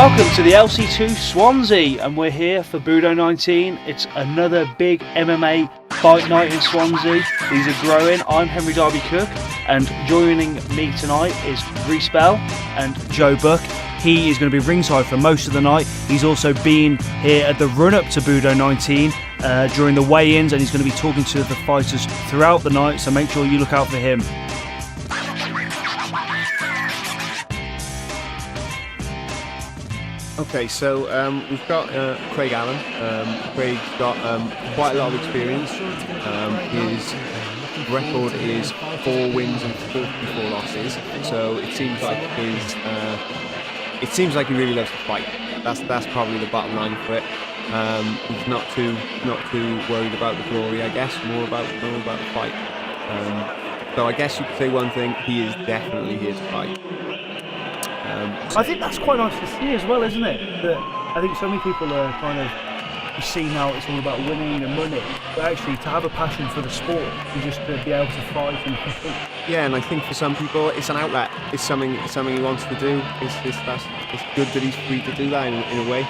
Welcome to the LC2 Swansea, and we're here for Budo 19. It's another big MMA fight night in Swansea. These are growing. I'm Henry Darby Cook, and joining me tonight is Resh and Joe Buck. He is going to be ringside for most of the night. He's also been here at the run-up to Budo 19 during the weigh-ins, and he's going to be talking to the fighters throughout the night, so make sure you look out for him. Okay, so we've got Craig Allen. Craig's got quite a lot of experience. His record is 4 wins and 44 losses. So it seems like he really loves to fight. That's probably the bottom line for it. He's not too worried about the glory, I guess. More about the fight. So I guess you could say one thing: he is definitely here to fight. I think that's quite nice to see as well, isn't it? That I think so many people are kind of, you see now it's all about winning and money, but actually to have a passion for the sport and just to be able to fight and compete. Yeah, and I think for some people it's an outlet. It's something he wants to do. It's good that he's free to do that in a way.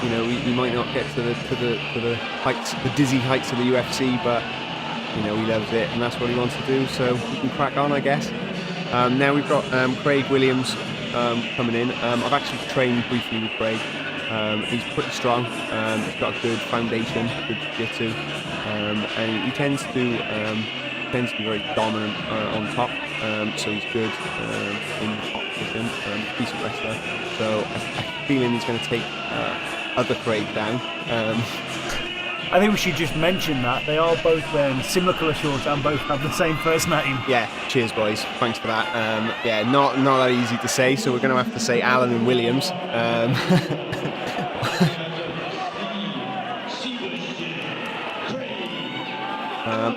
He might not get to the heights, the dizzy heights of the UFC, but he loves it and that's what he wants to do. So he can crack on, I guess. Now we've got Craig Williams coming in. I've actually trained briefly with Craig. He's pretty strong. He's got a good foundation, good jiu-jitsu, and he tends to be very dominant on top. So he's good in the top position. Decent wrestler. So I have a feeling he's going to take other Craig down. I think we should just mention that they are both wearing similar colour shorts and both have the same first name. Yeah, cheers boys, thanks for that. Not that easy to say, so we're going to have to say Allen and Williams.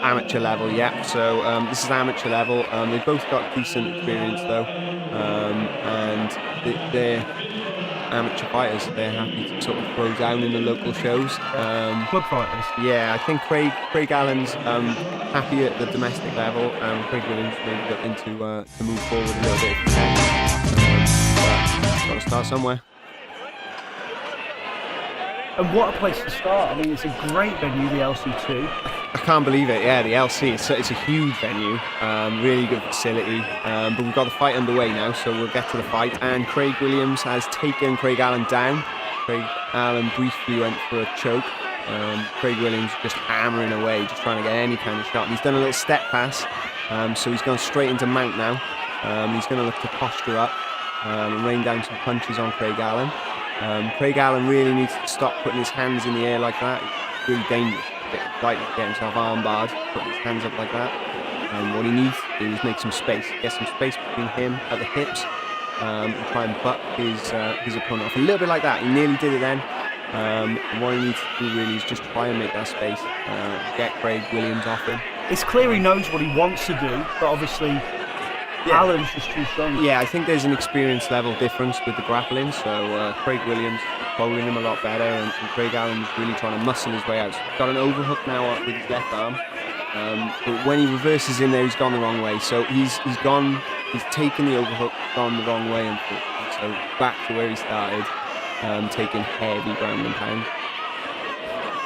Amateur level, yeah. So this is amateur level. They've both got decent experience though, and they're amateur fighters. They're happy to sort of throw down in the local shows. Club fighters. Yeah, I think Craig Allen's happy at the domestic level. Craig Williams maybe looking to move forward a little bit. But got to start somewhere. And what a place to start. I mean, it's a great venue, the LC2. I can't believe it, yeah, the LC, it's a huge venue, really good facility, but we've got the fight underway now, so we'll get to the fight. And Craig Williams has taken Craig Allen down. Craig Allen briefly went for a choke. Craig Williams just hammering away, just trying to get any kind of shot. And he's done a little step pass, so he's gone straight into mount now. He's going to look to posture up and rain down some punches on Craig Allen. Craig Allen really needs to stop putting his hands in the air like that. It's really dangerous. Like to get himself armbarred, putting his hands up like that. What he needs to do is make some space, get some space between him at the hips, and try and butt his opponent off a little bit like that. He nearly did it then. What he needs to do really is just try and make that space, get Craig Williams off him. It's clear he knows what he wants to do, but obviously Allen's just too strong. Yeah, I think there's an experience level difference with the grappling, so Craig Williams holding him a lot better, and Craig Allen's really trying to muscle his way out. So he's got an overhook now with his left arm, but when he reverses in there, he's gone the wrong way. So he's taken the overhook, gone the wrong way, unfortunately. So back to where he started, taking heavy ground and pound.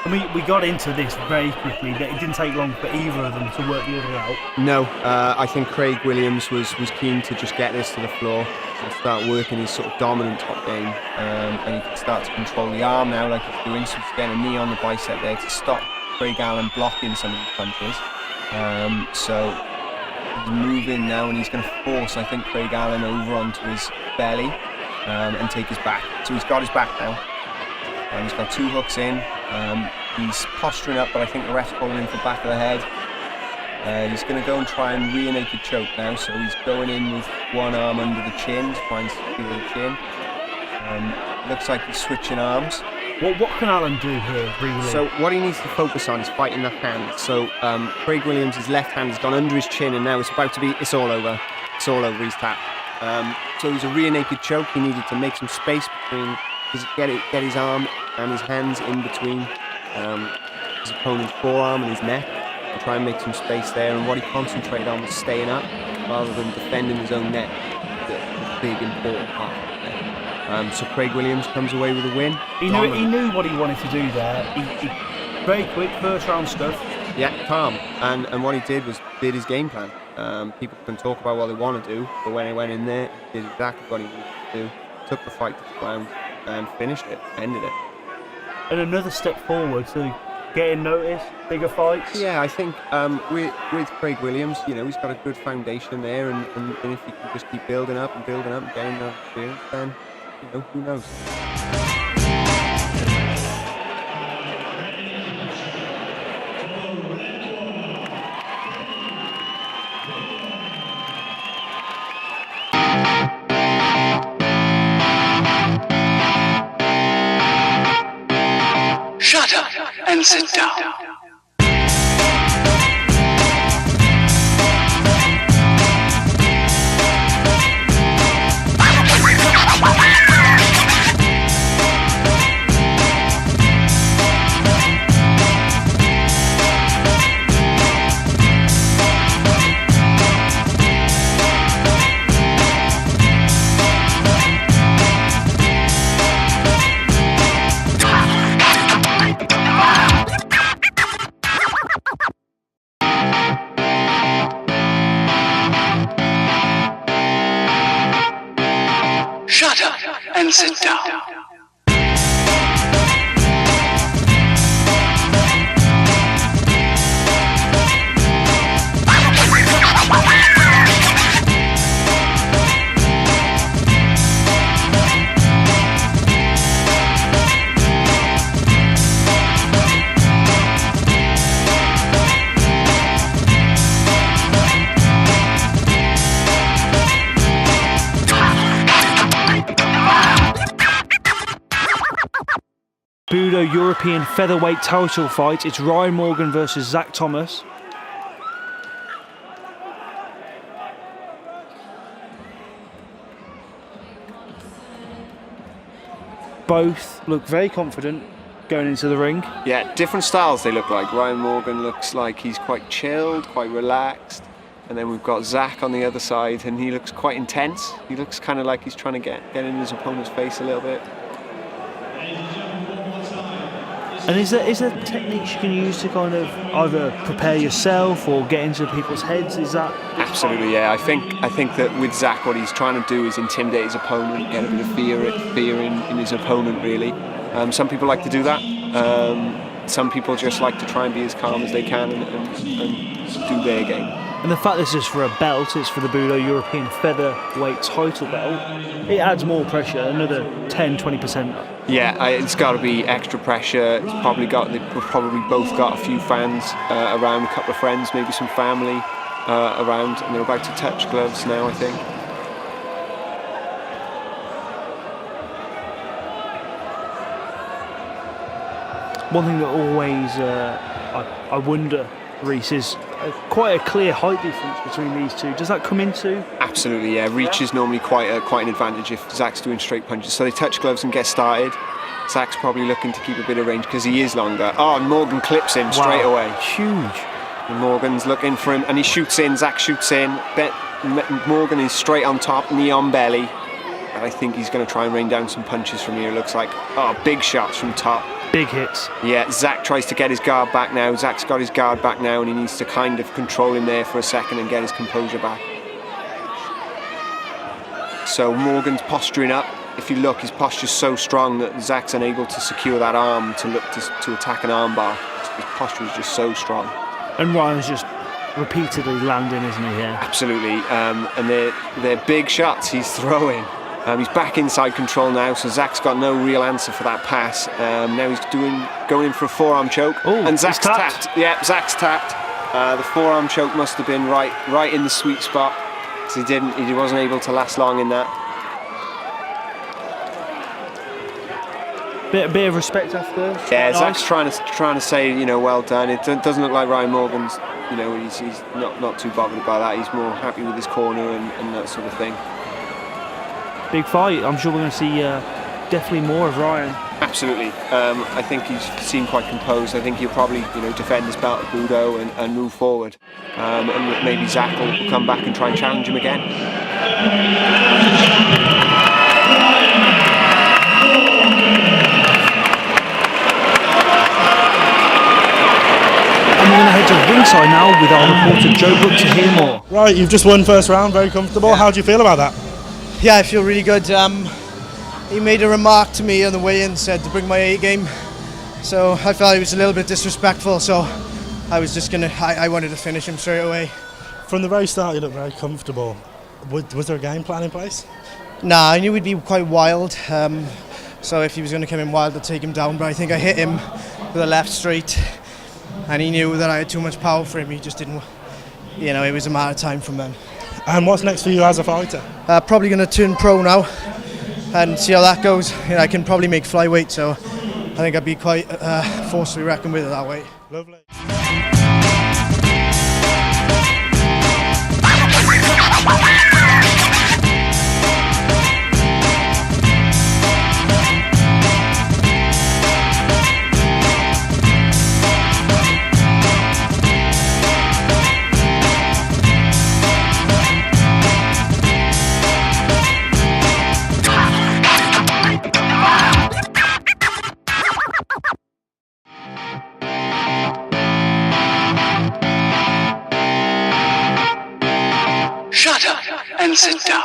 I mean, we got into this very quickly. It didn't take long for either of them to work the other out. No, I think Craig Williams was keen to just get this to the floor and start working his sort of dominant top game, and he can start to control the arm now like he's doing. So he's getting a knee on the bicep there to stop Craig Allen blocking some of the punches. So he's moving now, and he's going to force, I think, Craig Allen over onto his belly and take his back. So he's got his back now. He's got 2 hooks in. He's posturing up, but I think the ref's calling him for back of the head. He's going to go and try and rear naked choke now. So he's going in with one arm under the chin to try and secure the chin. Looks like he's switching arms. What can Allen do here, really? So what he needs to focus on is fighting the hand. So Craig Williams' left hand has gone under his chin, and now it's all over. It's all over his tap. So he's a rear naked choke. He needed to make some space between, get his arm and his hands in between his opponent's forearm and his neck, and try and make some space there. And what he concentrated on was staying up rather than defending his own neck. The big important part there. So Craig Williams comes away with a win. He knew what he wanted to do there. He very quick first round stuff. Yeah, calm. And what he did was did his game plan. People can talk about what they want to do, but when he went in there, he did exactly what he wanted to do. Took the fight to the ground and finished it, ended it. And another step forward to getting noticed, bigger fights. Yeah, I think with Craig Williams, he's got a good foundation there, and if he can just keep building up and getting that experience, then who knows. Shut up and sit down. Shut up and sit down. Budo European featherweight title fight. It's Ryan Morgan versus Zach Thomas. Both look very confident going into the ring. Yeah, different styles they look like. Ryan Morgan looks like he's quite chilled, quite relaxed. And then we've got Zach on the other side, and he looks quite intense. He looks kind of like he's trying to get in his opponent's face a little bit. And is there techniques you can use to kind of either prepare yourself or get into people's heads? Is that absolutely? Yeah, I think that with Zach, what he's trying to do is intimidate his opponent, get a bit of fear in his opponent. Really, some people like to do that. Some people just like to try and be as calm as they can and do their game. And the fact this is for a belt, it's for the Budo European featherweight title belt, it adds more pressure, another 10-20%. Yeah, it's got to be extra pressure. They've probably both got a few fans around, a couple of friends, maybe some family around, and they're about to touch gloves now, I think. One thing that always I wonder, Reese, is quite a clear height difference between these two. Does that come into? Absolutely, yeah. Reach is normally quite an advantage if Zach's doing straight punches. So they touch gloves and get started. Zach's probably looking to keep a bit of range because he is longer. Oh, and Morgan clips him straight away. Huge. And Morgan's looking for him, and he shoots in. Zach shoots in. Morgan is straight on top, knee on belly. And I think he's going to try and rain down some punches from here. It looks like big shots from top. Big hits. Yeah, Zach tries to get his guard back now. Zach's got his guard back now, and he needs to kind of control him there for a second and get his composure back. So Morgan's posturing up. If you look, his posture's so strong that Zach's unable to secure that arm to look to attack an armbar. His posture is just so strong. And Ryan's just repeatedly landing, isn't he? Yeah. Absolutely. And they're big shots he's throwing. He's back inside control now, so Zach's got no real answer for that pass. Now he's going in for a forearm choke. Oh, and Zach's tapped. Yeah, Zach's tapped. The forearm choke must have been right in the sweet spot. So he wasn't able to last long in that. Bit of respect after. Yeah, nice. Zach's trying to say, well done. It doesn't look like Ryan Morgan's, he's not too bothered about that. He's more happy with his corner and that sort of thing. Big fight. I'm sure we're going to see definitely more of Ryan. Absolutely. I think he's seemed quite composed. I think he'll probably defend his belt at Budo and move forward. And maybe Zach will come back and try and challenge him again. ringside now with our reporter Joe Brook to hear more. Right, you've just won first round, very comfortable. Yeah. How do you feel about that? Yeah, I feel really good. He made a remark to me on the way in, said to bring my A game. So I felt it was a little bit disrespectful, so I was just I wanted to finish him straight away. From the very start, you looked very comfortable. Was there a game plan in place? Nah, I knew he'd be quite wild. So if he was going to come in wild, I'd take him down. But I think I hit him with a left straight, and he knew that I had too much power for him. He just didn't, it was a matter of time from then. And what's next for you as a fighter? Probably going to turn pro now and see how that goes. I can probably make flyweight, so I think I'd be quite forced to be reckoned with at that weight. Lovely. Shut up and sit down.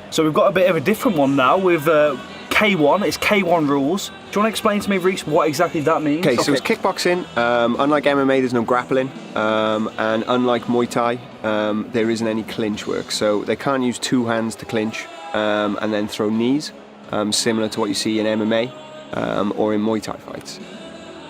So we've got a bit of a different one now with K1. It's K1 rules. Do you want to explain to me, Resh, what exactly that means? Okay, so it's kickboxing. Unlike MMA, there's no grappling, and unlike Muay Thai, there isn't any clinch work. So they can't use two hands to clinch and then throw knees, similar to what you see in MMA or in Muay Thai fights.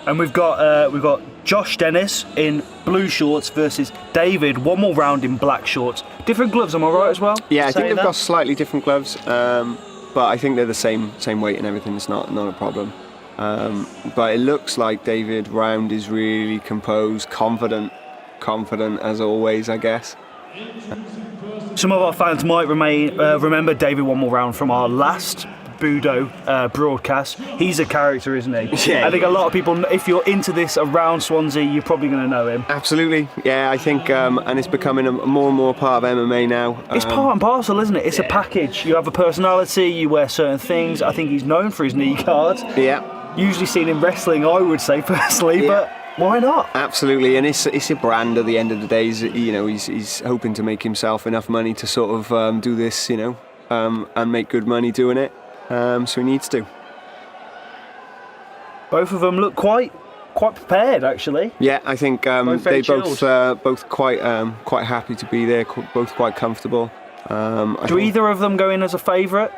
And we've got Josh Dennis in blue shorts versus David, one more round in black shorts. Different gloves, am I right as well? Yeah, I think they've that? got slightly different gloves, but I think they're the same weight and everything. It's not a problem. But it looks like David Round is really composed, confident as always, I guess. Some of our fans might remember David one more round from our last Budo broadcast. He's a character, isn't he? Yeah. I think a lot of people, if you're into this around Swansea, you're probably going to know him. Absolutely, yeah. I think, and it's becoming a more and more part of MMA now. It's part and parcel, isn't it? It's a package. You have a personality, you wear certain things. I think he's known for his knee guard. Yeah. Usually seen in wrestling, I would say personally, but why not? Absolutely, and it's a brand at the end of the day. He's hoping to make himself enough money to sort of do this, and make good money doing it. So he needs to. Both of them look quite prepared, actually. Yeah, I think they both quite happy to be there. Both quite comfortable. Do either of them go in as a favourite?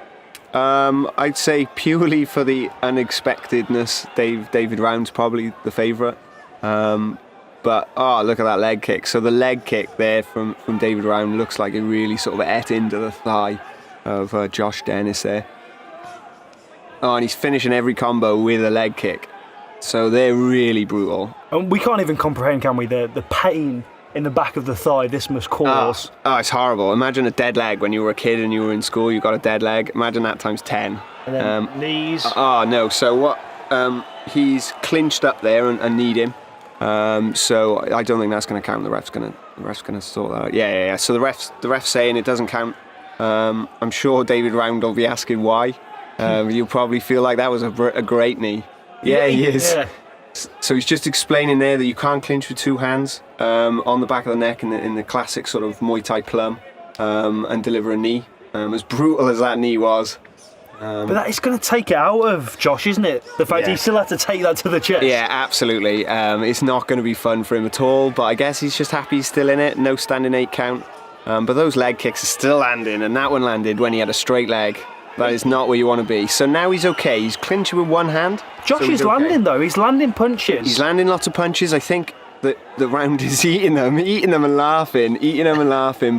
I'd say purely for the unexpectedness, David Round's probably the favourite. But look at that leg kick. So the leg kick there from David Round looks like it really sort of ate into the thigh of Josh Dennis there. Oh, and he's finishing every combo with a leg kick. So they're really brutal. And we can't even comprehend, can we, the pain in the back of the thigh this must cause. Oh, it's horrible. Imagine a dead leg when you were a kid and you were in school, you got a dead leg. Imagine that times 10. And then knees. Oh, no. So what? He's clinched up there and kneed him. So I don't think that's going to count. The ref's going to sort that out. Yeah. So the ref's saying it doesn't count. I'm sure David Round will be asking why. You'll probably feel like that was a great knee. Yeah, he is. Yeah. So he's just explaining there that you can't clinch with two hands on the back of the neck in the classic sort of Muay Thai plum and deliver a knee. As brutal as that knee was. But that is going to take it out of Josh, isn't it? The fact he still had to take that to the chest. Yeah, absolutely. It's not going to be fun for him at all, but I guess he's just happy he's still in it. No standing 8 count. But those leg kicks are still landing, and that one landed when he had a straight leg. That is not where you want to be. So now he's okay. He's clinching with one hand. Josh is landing, though. He's landing punches. He's landing lots of punches. I think that the Round is eating them and laughing.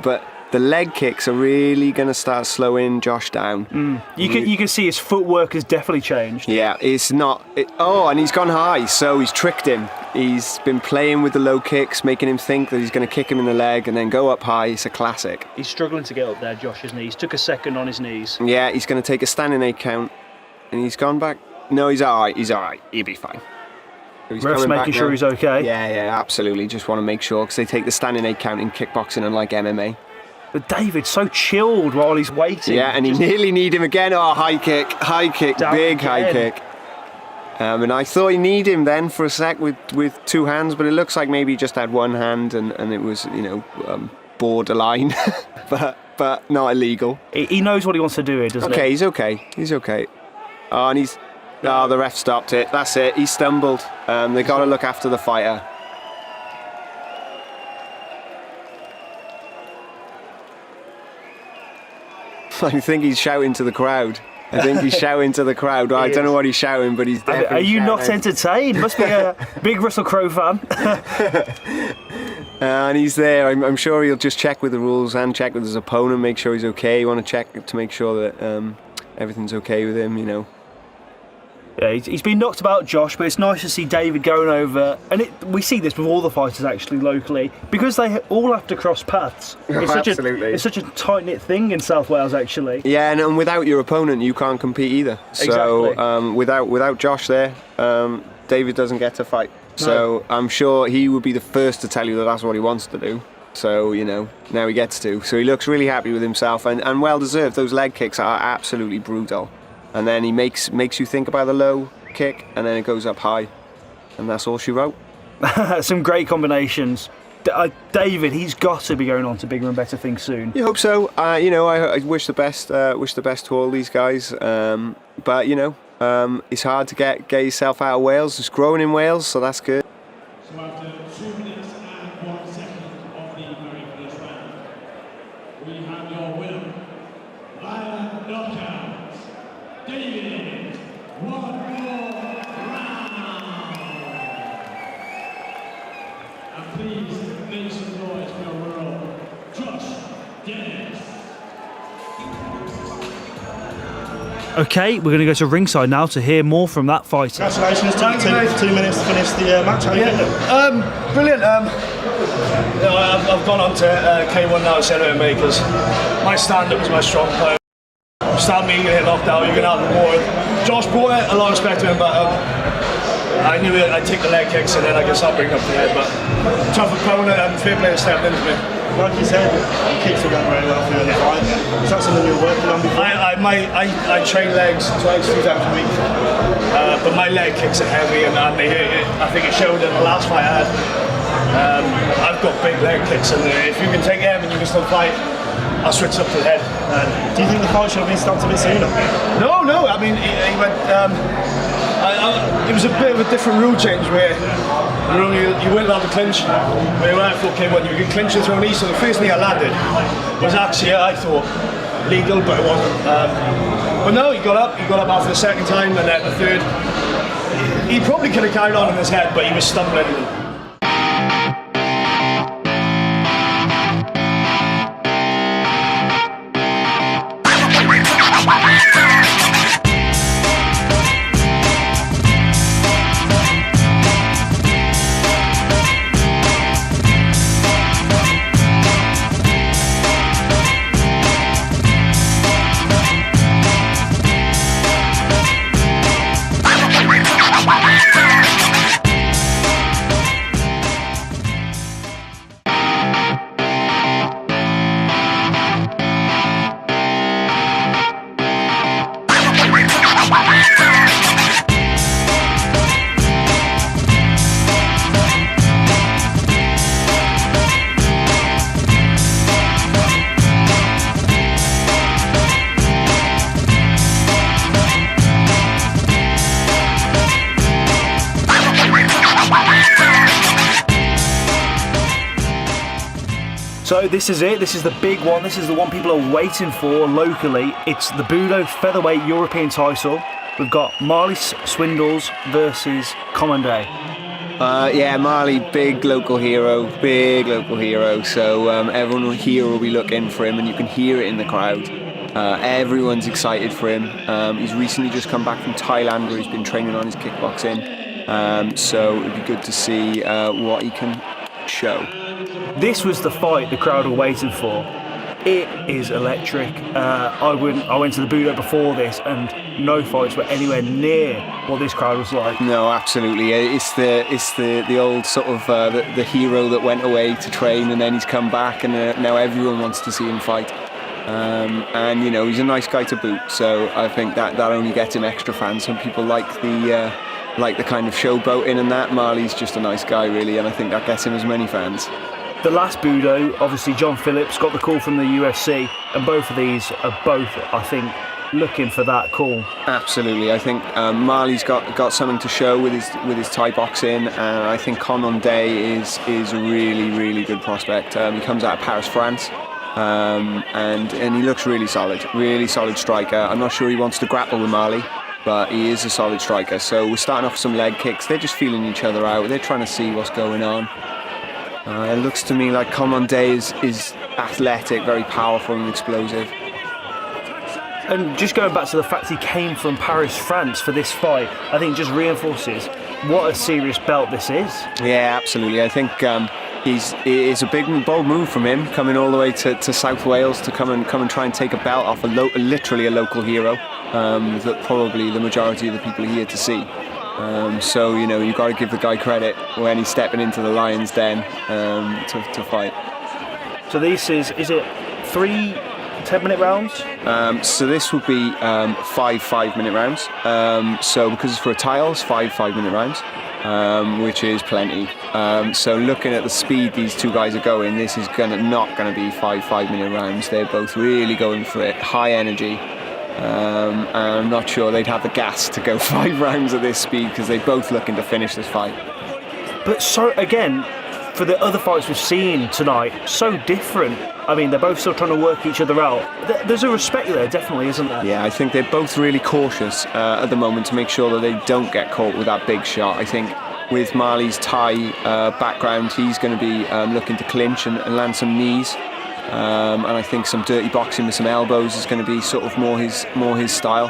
But the leg kicks are really going to start slowing Josh down. You can see his footwork has definitely changed. Yeah, it's not... and he's gone high, so he's tricked him. He's been playing with the low kicks, making him think that he's going to kick him in the leg and then go up high. It's a classic. He's struggling to get up there, Josh, isn't he? He's took a second on his knees. Yeah, he's going to take a standing 8 count, and he's gone back. No, he's all right. He'll be fine. So Ref's making sure he's okay. Yeah, absolutely. Just want to make sure, because they take the standing 8 count in kickboxing, unlike MMA. But David's so chilled while he's waiting. Yeah, and he nearly kneed him again. Oh, high kick, Down big again. high kick. And I thought he kneed him then for a sec with two hands, but it looks like maybe he just had one hand and it was, borderline, but not illegal. He knows what he wants to do here, doesn't he? He's okay. Oh, and the ref stopped it. That's it. He stumbled. They got to look after the fighter. I think he's shouting to the crowd. Well, I don't know what he's shouting, but he's definitely Are you shouting. not entertained? Must be a big Russell Crowe fan. And he's there. I'm sure he'll just check with the rules and check with his opponent, make sure he's okay. You want to check to make sure that everything's okay with him, Yeah, he's been knocked about, Josh, but it's nice to see David going over. And we see this with all the fighters actually locally, because they all have to cross paths. Absolutely. It's such a tight-knit thing in South Wales, actually. Yeah, and without your opponent, you can't compete either. So without Josh there, David doesn't get to fight. No. So I'm sure he would be the first to tell you that that's what he wants to do. So, now he gets to. So he looks really happy with himself, and well-deserved. Those leg kicks are absolutely brutal. And then he makes you think about the low kick, and then it goes up high, and that's all she wrote. Some great combinations. David, he's got to be going on to bigger and better things soon. You hope so. I wish the best. Wish the best to all these guys. But it's hard to get yourself out of Wales. It's growing in Wales, so that's good. So after 2 minutes and 1 second of the very first round. Okay, we're going to go to ringside now to hear more from that fighter. Congratulations, took 2 minutes to finish the match. How you feeling? Brilliant. I've gone on to K1 now, Senator May, because my stand-up is my strong point. Stand me, you're going to get knocked out, you're going to have more. Josh brought it, a lot of respect to him, but I knew I'd take the leg kicks and then I guess I'll bring up the head. But tough opponent and fair play to step into me. Like you said, kicks were going very well for you in the fight. Is that something you were working on before? I train legs twice, 2 times a week, but my leg kicks are heavy and they hit it. I think it showed in the last fight I had. I've got big leg kicks and if you can take them and you can still fight, I'll switch up to the head. Do you think the fight should have been stopped a bit sooner? No, I mean, he went. It was a bit of a different rule change where you weren't allowed to clinch. Where when I fought K1, you could clinch and throw a knee. So the first knee I landed was actually, I thought, legal, but it wasn't. But no, he got up after the second time, and then the third. He probably could have carried on in his head, but he was stumbling. So this is it, this is the big one, this is the one people are waiting for locally. It's the Budo featherweight European title. We've got Marley Swindells versus Commande. Yeah, Marley, big local hero. So everyone here will be looking for him and you can hear it in the crowd. Everyone's excited for him. He's recently just come back from Thailand where he's been training on his kickboxing. So it'd be good to see what he can show. This was the fight the crowd were waiting for. It is electric. I went to the Budo before this and no fights were anywhere near what this crowd was like. No, absolutely. It's the old sort of the hero that went away to train and then he's come back and now everyone wants to see him fight. And you know, he's a nice guy to boot, so I think that only gets him extra fans. Some people like the kind of showboating and that. Marley's just a nice guy really, and I think that gets him as many fans. The last Budo, obviously John Phillips got the call from the UFC, and both of these are I think, looking for that call. Absolutely, I think Marley's got something to show with his Thai boxing, and I think Commande is a really good prospect. He comes out of Paris, France, and he looks really solid striker. I'm not sure he wants to grapple with Marley, but he is a solid striker. So we're starting off with some leg kicks. They're just feeling each other out. They're trying to see what's going on. It looks to me like Commande is athletic, very powerful and explosive. And just going back to the fact he came from Paris, France for this fight, I think just reinforces what a serious belt this is. Yeah, absolutely. I think it's a big, bold move from him, coming all the way to South Wales to come and try and take a belt off literally a local hero that probably the majority of the people are here to see. So you know, you've got to give the guy credit when he's stepping into the lion's den to fight. So this is it 3 10-minute rounds? So this would be 5 5-minute rounds. So because it's for a tiles, 5 5-minute rounds, which is plenty. So looking at the speed these two guys are going, this is not gonna be 5 5-minute rounds. They're both really going for it, high energy. And I'm not sure they'd have the gas to go 5 rounds at this speed because they're both looking to finish this fight. But so again, for the other fights we've seen tonight, so different. I mean, they're both still trying to work each other out. There's a respect there, definitely, isn't there? Yeah, I think they're both really cautious at the moment to make sure that they don't get caught with that big shot. I think with Marley's Thai background, he's going to be looking to clinch and land some knees. And I think some dirty boxing with some elbows is going to be sort of more his style.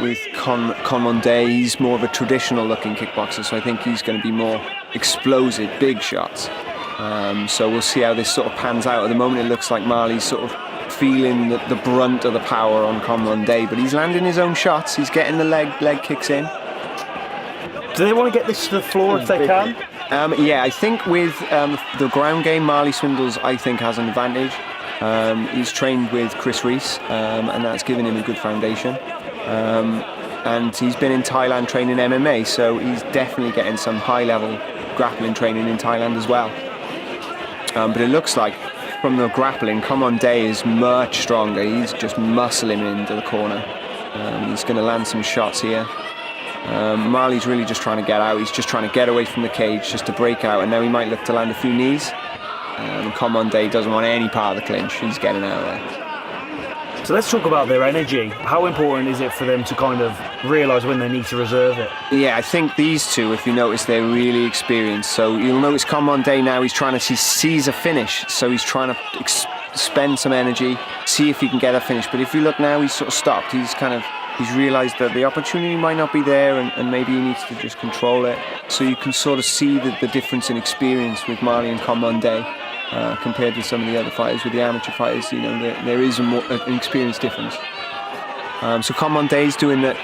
With Conmonday, he's more of a traditional looking kickboxer, so I think he's going to be more explosive, big shots. So we'll see how this sort of pans out. At the moment it looks like Marley's sort of feeling the brunt of the power on Conmonday, but he's landing his own shots, he's getting the leg kicks in. Do they want to get this to the floor if they can? Yeah, I think with the ground game, Marley Swindells, I think, has an advantage. He's trained with Chris Rees, and that's given him a good foundation. And he's been in Thailand training MMA, so he's definitely getting some high-level grappling training in Thailand as well. But it looks like from the grappling, Conmonday is much stronger. He's just muscling into the corner. He's going to land some shots here. Marley's really just trying to get out. He's just trying to get away from the cage, just to break out, and now he might look to land a few knees. Conmonday doesn't want any part of the clinch. He's getting out of there. So let's talk about their energy. How important is it for them to kind of realise when they need to reserve it? Yeah, I think these two, if you notice, they're really experienced. So you'll notice Conmonday now, he sees a finish, so he's trying to spend some energy, see if he can get a finish. But if you look now, he's sort of stopped. He's realised that the opportunity might not be there, and maybe he needs to just control it. So you can sort of see the difference in experience with Marley and Conmonday compared to some of the other fighters. With the amateur fighters, you know, there is an experience difference. So Conmonday's doing a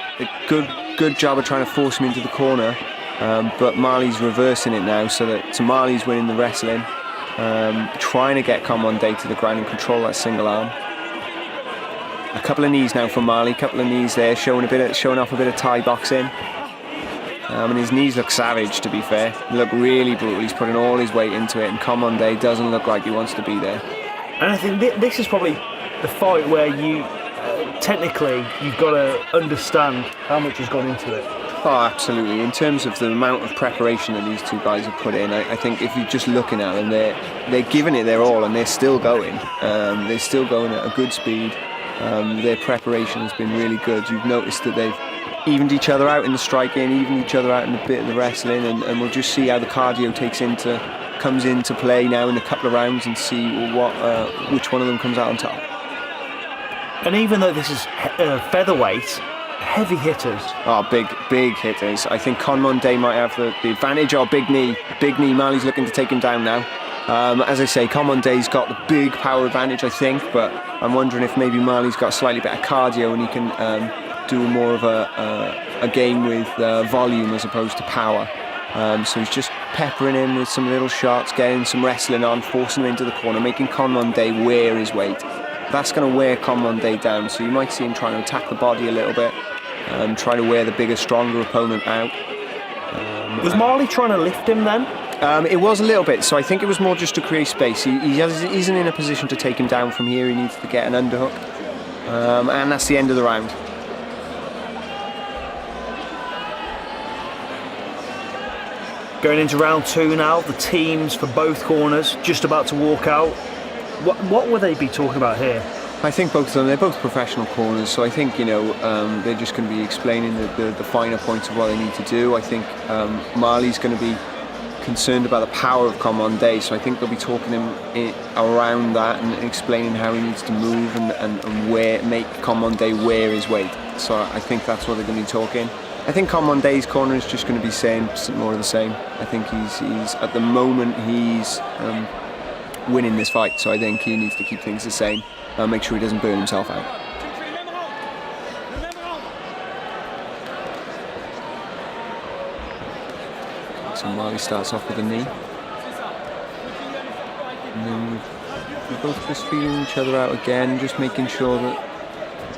good job of trying to force him into the corner, but Marley's reversing it now, so Marley's winning the wrestling, trying to get Conmonday to the ground and control that single arm. A couple of knees now from Marley, couple of knees there, showing off a bit of Thai boxing. And his knees look savage, to be fair. They look really brutal. He's putting all his weight into it, and Conmonday doesn't look like he wants to be there. And I think this is probably the fight where you, technically, you've got to understand how much has gone into it. Oh, absolutely. In terms of the amount of preparation that these two guys have put in, I think if you're just looking at them, they're giving it their all, and they're still going. They're still going at a good speed. Their preparation has been really good. You've noticed that they've evened each other out in the striking, evened each other out in a bit of the wrestling, and we'll just see how the cardio comes into play now in a couple of rounds, and see which one of them comes out on top. And even though this is featherweight, heavy hitters. Oh, big hitters. I think Conmonday might have the advantage. Oh, big knee. Marley's looking to take him down now. As I say, Conmonday's got the big power advantage, I think, but I'm wondering if maybe Marley's got slightly better cardio and he can do more of a game with volume as opposed to power. So he's just peppering him with some little shots, getting some wrestling on, forcing him into the corner, making Conmonday wear his weight. That's going to wear Conmonday down, so you might see him trying to attack the body a little bit, try to wear the bigger, stronger opponent out. Was Marley trying to lift him then? It was a little bit, so I think it was more just to create space. He isn't in a position to take him down from here. He needs to get an underhook, and that's the end of the round. Going into round 2 now, the teams for both corners just about to walk out. What will they be talking about here? I think both of them, they're both professional corners, so I think, you know, they're just going to be explaining the finer points of what they need to do. I think Marley's going to be concerned about the power of Conmonday, so I think they'll be talking him around that and explaining how he needs to move and make Conmonday wear his weight. So I think that's what they're going to be talking. I think Conmonday's corner is just going to be saying more of the same. I think he's at the moment he's winning this fight, so I think he needs to keep things the same and make sure he doesn't burn himself out. So Marley starts off with a knee, and then we're both just feeling each other out again, just making sure that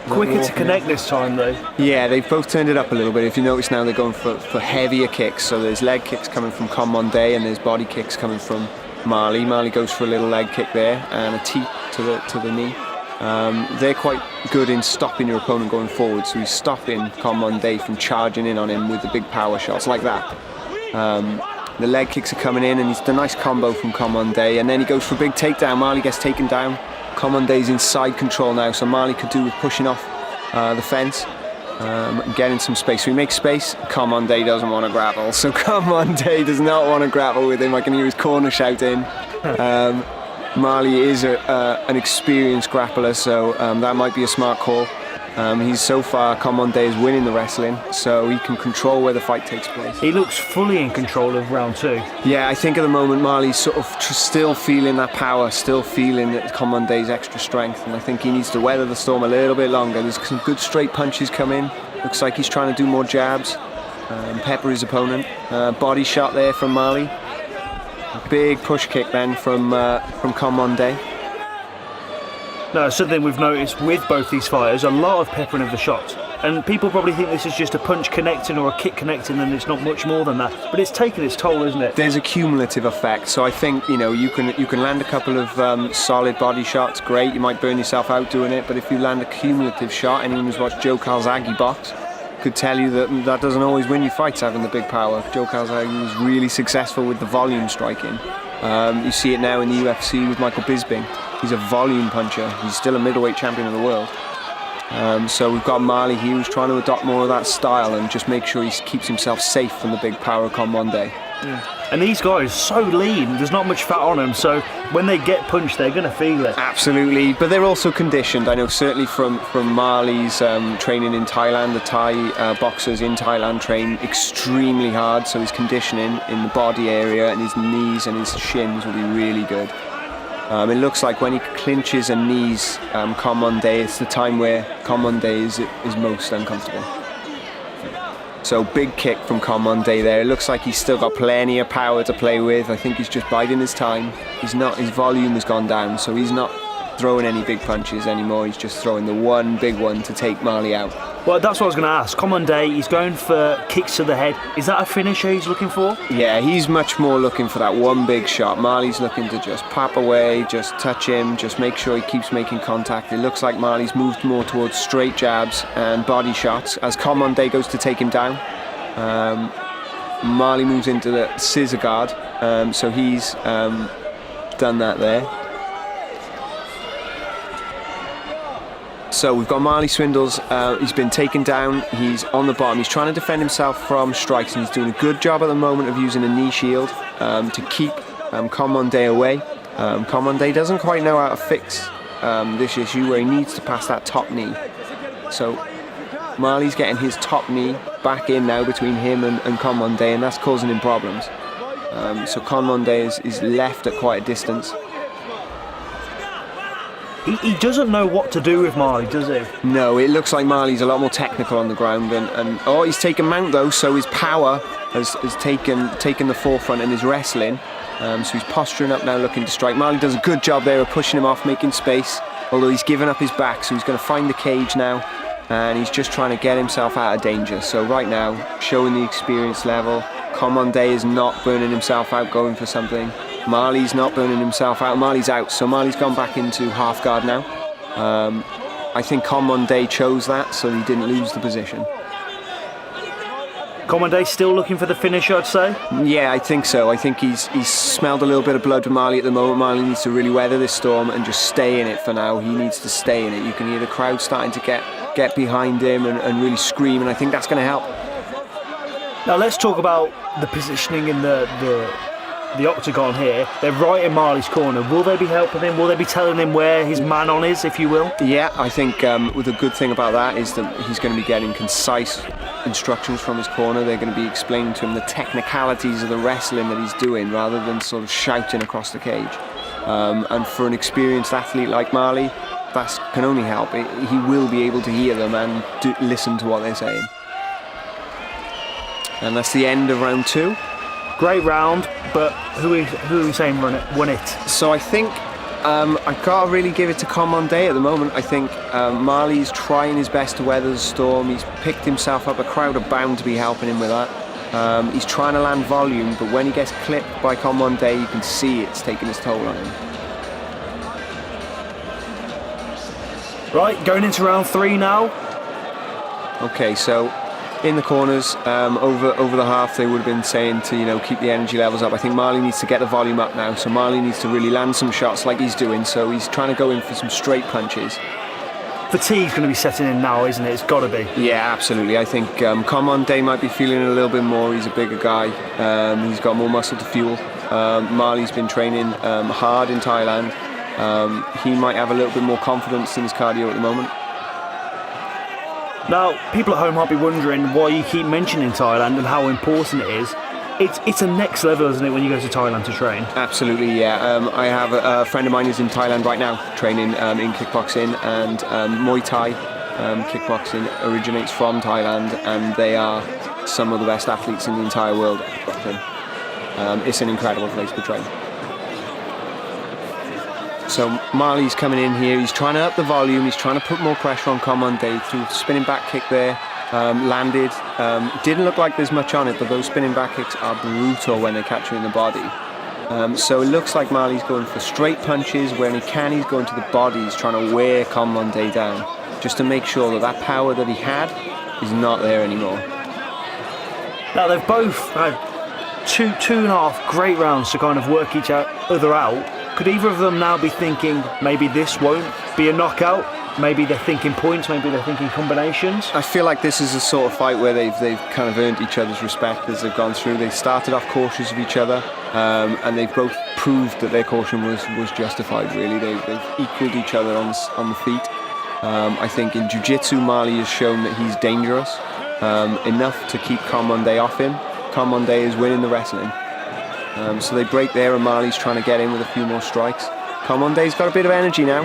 quicker to connect this time though. Yeah, they've both turned it up a little bit. If you notice now, they're going for heavier kicks. So there's leg kicks coming from Conmonday and there's body kicks coming from Marley. Marley goes for a little leg kick there and a teep to the knee. They're quite good in stopping your opponent going forward, so he's stopping Conmonday from charging in on him with the big power shots like that. The leg kicks are coming in, and he's the nice combo from Commande, and then he goes for a big takedown. Marley gets taken down. Commande's in side control now, so Marley could do with pushing off the fence and getting some space. So he makes space. Commande doesn't want to grapple, so Commande does not want to grapple with him. I can hear his corner shouting. Marley is an experienced grappler, so that might be a smart call. He's so far, Commande is winning the wrestling, so he can control where the fight takes place. He looks fully in control of round 2. Yeah, I think at the moment Marley's sort of still feeling that power, still feeling that Commande's extra strength, and I think he needs to weather the storm a little bit longer. There's some good straight punches coming. Looks like he's trying to do more jabs, pepper his opponent. Body shot there from Marley. A big push kick then from Commande. No, something we've noticed with both these fighters, a lot of peppering of the shots. And people probably think this is just a punch connecting or a kick connecting, and it's not much more than that. But it's taken its toll, isn't it? There's a cumulative effect. So I think, you know, you can land a couple of solid body shots, great. You might burn yourself out doing it, but if you land a cumulative shot, anyone who's watched Joe Calzaghe box could tell you that doesn't always win you fights, having the big power. Joe Calzaghe was really successful with the volume striking. You see it now in the UFC with Michael Bisping. He's a volume puncher. He's still a middleweight champion of the world. So we've got Marley here who's trying to adopt more of that style and just make sure he keeps himself safe from the big power of Commande. And these guys, so lean, there's not much fat on them, so when they get punched, they're going to feel it. Absolutely, but they're also conditioned. I know certainly from Marley's training in Thailand, the Thai boxers in Thailand train extremely hard, so his conditioning in the body area and his knees and his shins will be really good. It looks like when he clinches and knees Commande, it's the time where Commande is most uncomfortable. So big kick from Commande there. It looks like he's still got plenty of power to play with. I think he's just biding his time. His volume has gone down, so he's not throwing any big punches anymore. He's just throwing the one big one to take Marley out. Well, that's what I was going to ask. Commande, he's going for kicks to the head. Is that a finisher he's looking for? Yeah, he's much more looking for that one big shot. Marley's looking to just pop away, just touch him, just make sure he keeps making contact. It looks like Marley's moved more towards straight jabs and body shots as Commande goes to take him down. Marley moves into the scissor guard, so he's done that there. So we've got Marley Swindells, he's been taken down, he's on the bottom, he's trying to defend himself from strikes, and he's doing a good job at the moment of using a knee shield to keep Commande away. Commande doesn't quite know how to fix this issue where he needs to pass that top knee. So Marley's getting his top knee back in now between him and Commande, and that's causing him problems. So Commande is left at quite a distance. He doesn't know what to do with Marley, does he? No, it looks like Marley's a lot more technical on the ground, and he's taken mount though, so his power has taken the forefront in his wrestling. So he's posturing up now, looking to strike. Marley does a good job there of pushing him off, making space, although he's given up his back, so he's going to find the cage now, and he's just trying to get himself out of danger. So right now, showing the experience level, Commande is not burning himself out, going for something. Marley's not burning himself out. Marley's out, so Marley's gone back into half guard now. I think Commande chose that, so he didn't lose the position. Commande still looking for the finish, I'd say? Yeah, I think so. I think he's smelled a little bit of blood with Marley at the moment. Marley needs to really weather this storm and just stay in it for now. He needs to stay in it. You can hear the crowd starting to get behind him and really scream, and I think that's going to help. Now let's talk about the positioning in the octagon here. They're right in Marley's corner. Will they be helping him? Will they be telling him where his man on is, if you will? Yeah, I think with the good thing about that is that he's going to be getting concise instructions from his corner. They're going to be explaining to him the technicalities of the wrestling that he's doing rather than sort of shouting across the cage. And for an experienced athlete like Marley, that can only help. He will be able to hear them and listen to what they're saying. And that's the end of round 2. Great round, but who are we saying won it? So I think I can't really give it to Commande at the moment. I think Marley's trying his best to weather the storm. He's picked himself up. A crowd are bound to be helping him with that. He's trying to land volume, but when he gets clipped by Commande, you can see it's taking its toll on him. Right, going into round 3 now. Okay, so in the corners, over the half, they would have been saying to keep the energy levels up. I think Marley needs to get the volume up now. So Marley needs to really land some shots like he's doing. So he's trying to go in for some straight punches. Fatigue's going to be setting in now, isn't it? It's got to be. Yeah, absolutely. I think Commande might be feeling it a little bit more. He's a bigger guy. He's got more muscle to fuel. Marley's been training hard in Thailand. He might have a little bit more confidence in his cardio at the moment. Now, people at home might be wondering why you keep mentioning Thailand and how important it is. It's a next level, isn't it, when you go to Thailand to train? Absolutely, yeah. I have a friend of mine who's in Thailand right now, training in kickboxing and Muay Thai. Kickboxing originates from Thailand, and they are some of the best athletes in the entire world at kickboxing. It's an incredible place to train. So Marley's coming in here, he's trying to up the volume, he's trying to put more pressure on Commande through spinning back kick there, landed. Didn't look like there's much on it, but those spinning back kicks are brutal when they catch you in the body. So it looks like Marley's going for straight punches. When he can, he's going to the body, he's trying to wear Commande down, just to make sure that power that he had is not there anymore. Now they've both had two and a half great rounds to kind of work each other out. Could either of them now be thinking maybe this won't be a knockout? Maybe they're thinking points, maybe they're thinking combinations? I feel like this is a sort of fight where they've kind of earned each other's respect as they've gone through. They started off cautious of each other, and they've both proved that their caution was justified, really. They've equalled each other on the feet. I think in Jiu-Jitsu, Marley has shown that he's dangerous, enough to keep Commande off him. Commande is winning the wrestling. So they break there, and Marley's trying to get in with a few more strikes. Commande's got a bit of energy now.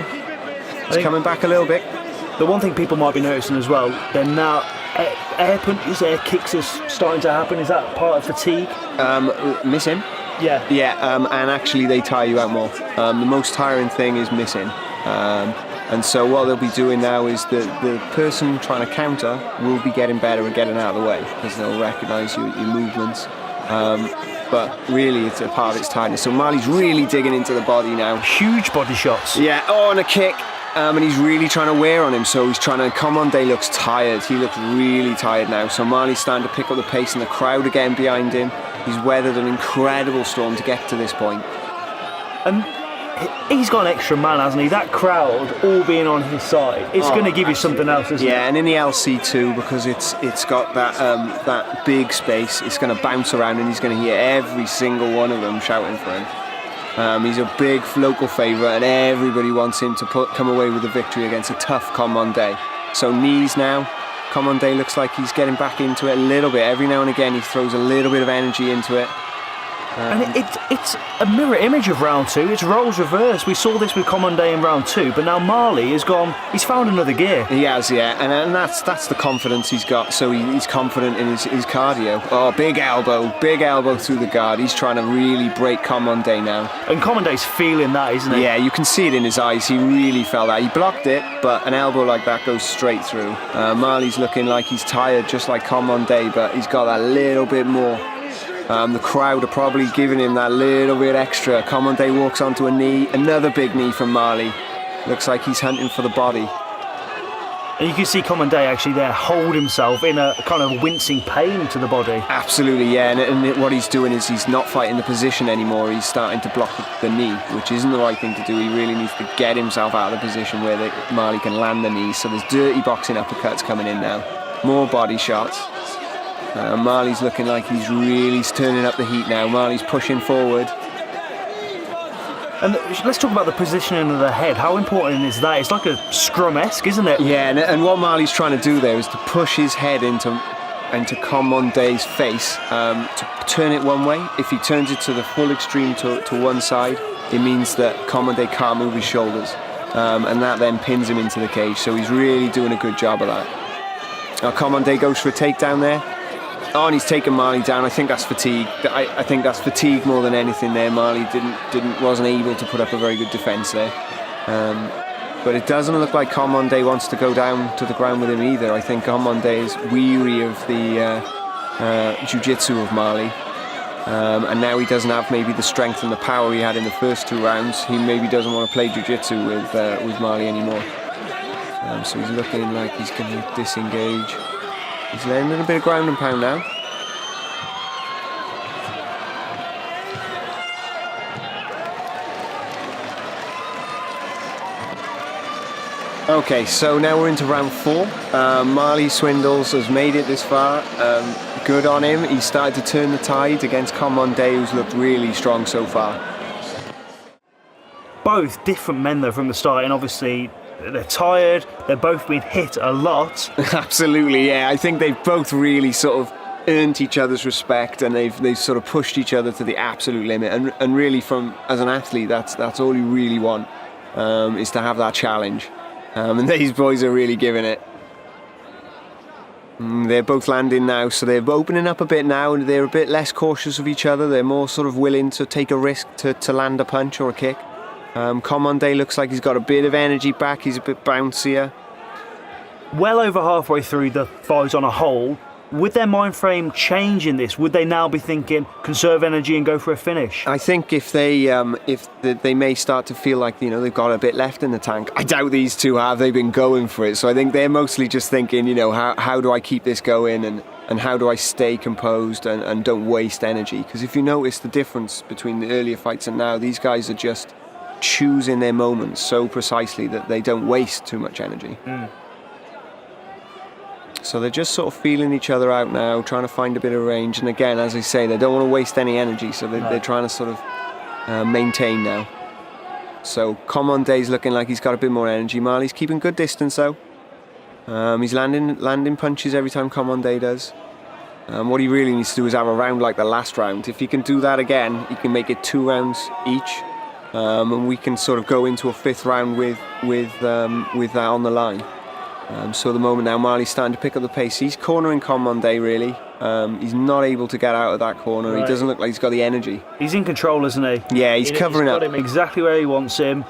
He's coming back a little bit. The one thing people might be noticing as well, they're now air punches, air kicks is starting to happen. Is that part of fatigue? Miss him? Yeah. Yeah, and actually they tire you out more. The most tiring thing is missing. And so what they'll be doing now is the person trying to counter will be getting better and getting out of the way, because they'll recognise your movements. But really it's a part of its tiredness. So Marley's really digging into the body now. Huge body shots. Yeah, and a kick. And he's really trying to wear on him, so he's trying to... Commande looks tired. He looks really tired now. So Marley's starting to pick up the pace, and the crowd again behind him. He's weathered an incredible storm to get to this point. And he's got an extra man, hasn't he? That crowd all being on his side. It's going to give you something else, isn't it? Yeah, and in the LC too, because it's got that big space. It's going to bounce around, and he's going to hear every single one of them shouting for him. He's a big local favourite, and everybody wants him to come away with a victory against a tough Commande. So knees now. Commande looks like he's getting back into it a little bit. Every now and again he throws a little bit of energy into it. And it's a mirror image of round two. It's roles reversed. We saw this with Commande in round two, but now Marley has gone. He's found another gear. He has, yeah, and that's the confidence he's got. So he's confident in his cardio. Oh, big elbow through the guard. He's trying to really break Commande now. And Commande's feeling that, isn't he? Yeah, you can see it in his eyes. He really felt that. He blocked it, but an elbow like that goes straight through. Marley's looking like he's tired, just like Commande, but he's got that little bit more. The crowd are probably giving him that little bit extra. Commande walks onto a knee, another big knee from Marley. Looks like he's hunting for the body. And you can see Commande actually there hold himself in a kind of wincing pain to the body. Absolutely, yeah. And what he's doing is he's not fighting the position anymore. He's starting to block the knee, which isn't the right thing to do. He really needs to get himself out of the position where Marley can land the knee. So there's dirty boxing uppercuts coming in now. More body shots. Marley's looking like he's really turning up the heat now. Marley's pushing forward. And let's talk about the positioning of the head. How important is that? It's like a scrum-esque, isn't it? Yeah, and what Marley's trying to do there is to push his head into Commande's face, to turn it one way. If he turns it to the full extreme to one side, it means that Commande can't move his shoulders. And that then pins him into the cage. So he's really doing a good job of that. Now Commande goes for a takedown there. Oh, and he's taken Marley down. I think that's fatigue. I think that's fatigue more than anything there. Marley wasn't able to put up a very good defence there. But it doesn't look like Commande wants to go down to the ground with him either. I think Commande is weary of the jiu-jitsu of Marley. And now he doesn't have maybe the strength and the power he had in the first two rounds. He maybe doesn't want to play jiu-jitsu with Marley anymore. So he's looking like he's going to disengage. He's landing a bit of ground and pound now. Okay, so now we're into round 4. Marley Swindells has made it this far. Good on him. He started to turn the tide against Commande, who's looked really strong so far. Both different men though from the start, and obviously they're tired. They've both been hit a lot. Absolutely, yeah. I think they've both really sort of earned each other's respect, and they've sort of pushed each other to the absolute limit. And really, from as an athlete, that's all you really want, is to have that challenge. And these boys are really giving it. They're both landing now, so they're opening up a bit now, and they're a bit less cautious of each other. They're more sort of willing to take a risk to land a punch or a kick. Commande looks like he's got a bit of energy back. He's a bit bouncier. Well over halfway through the fight on a whole, would their mind frame change in this? Would they now be thinking conserve energy and go for a finish? I think if they may start to feel like they've got a bit left in the tank. I doubt these two have. They've been going for it, so I think they're mostly just thinking, how do I keep this going and how do I stay composed and don't waste energy? Because if you notice the difference between the earlier fights and now, these guys are just choosing their moments so precisely that they don't waste too much energy. So they're just sort of feeling each other out now, trying to find a bit of range. And again, as I say, they don't want to waste any energy, so they're trying to sort of maintain now. So Commande's looking like he's got a bit more energy. Marley's keeping good distance though. He's landing punches every time Commande does. What he really needs to do is have a round like the last round. If he can do that again, he can make it 2 rounds each. And we can sort of go into a 5th round with that on the line. So at the moment now, Marley's starting to pick up the pace. He's cornering Commande really. He's not able to get out of that corner. Right. He doesn't look like he's got the energy. He's in control, isn't he? Yeah, he's covering up. He's got him exactly where he wants him.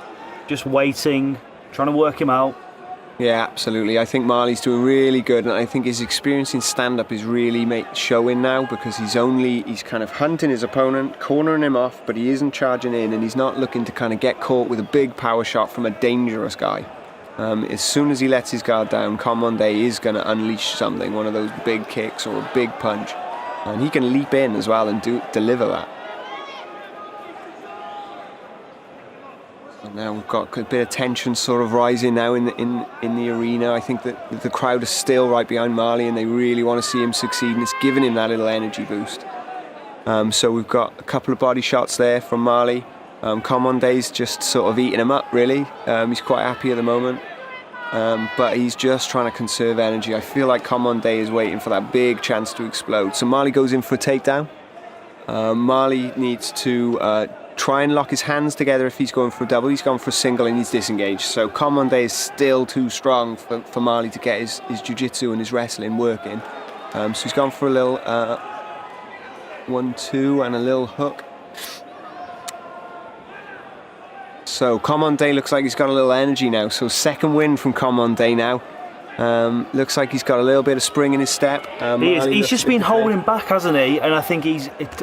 Just waiting, trying to work him out. Yeah, absolutely. I think Marley's doing really good, and I think his experience in stand-up is really showing now, because he's kind of hunting his opponent, cornering him off, but he isn't charging in, and he's not looking to kind of get caught with a big power shot from a dangerous guy. As soon as he lets his guard down, Commande is going to unleash something, one of those big kicks or a big punch, and he can leap in as well and deliver that. And now we've got a bit of tension sort of rising now in the arena. I think that the crowd is still right behind Marley, and they really want to see him succeed, and it's giving him that little energy boost. So we've got a couple of body shots there from Marley. Commande's just sort of eating him up really. He's quite happy at the moment, but he's just trying to conserve energy. I feel like Commande is waiting for that big chance to explode. So Marley goes in for a takedown. Marley needs to try and lock his hands together if he's going for a double. He's gone for a single and he's disengaged. So Commande is still too strong for Marley to get his jiu-jitsu and his wrestling working. So he's gone for a little 1-2 and a little hook. So Commande looks like he's got a little energy now. So 2nd win from Commande now. Looks like he's got a little bit of spring in his step. He's just been holding back, hasn't he? And I think